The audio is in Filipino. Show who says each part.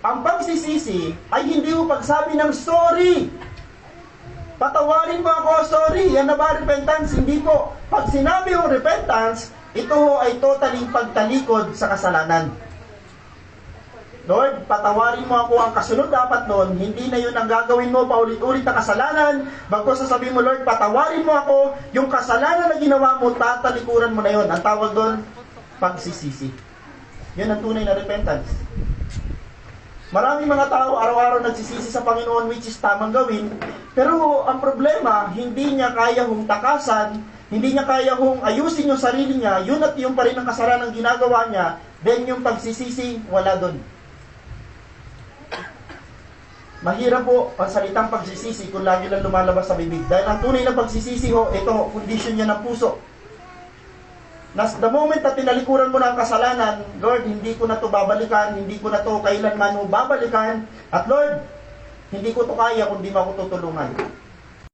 Speaker 1: Ang pagsisisi ay hindi mo pagsabi ng sorry. Patawarin mo ako, sorry. Yan na ba repentance? Hindi po. Pag sinabi yung repentance, ito ay totaling pagtalikod sa kasalanan. Lord, patawarin mo ako. Ang kasunod dapat nun, hindi na yun ang gagawin mo paulit-ulit na kasalanan. Bagko sasabihin mo, Lord, patawarin mo ako. Yung kasalanan na ginawa mo, tatalikuran mo na yun. Ang tawag doon, pagsisisi. Yun ang tunay na repentance. Maraming mga tao araw-araw nagsisisi sa Panginoon, which is tamang gawin. Pero ang problema, hindi niya kaya hong takasan, hindi niya kaya hong ayusin yung sarili niya, yun at yung pa rin ang kasalanan ng ginagawa niya, then yung pagsisisi, wala doon. Mahirap po ang salitang pagsisisi kung lagi lang lumalabas sa bibig. Dahil ang tunay na pagsisisi ho, ito, condition niya ng puso. The moment na tinalikuran mo na ang kasalanan, Lord, hindi ko na to babalikan, hindi ko na to kailanman mo babalikan, at Lord, hindi ko to kaya kung di mo ako tutulungan.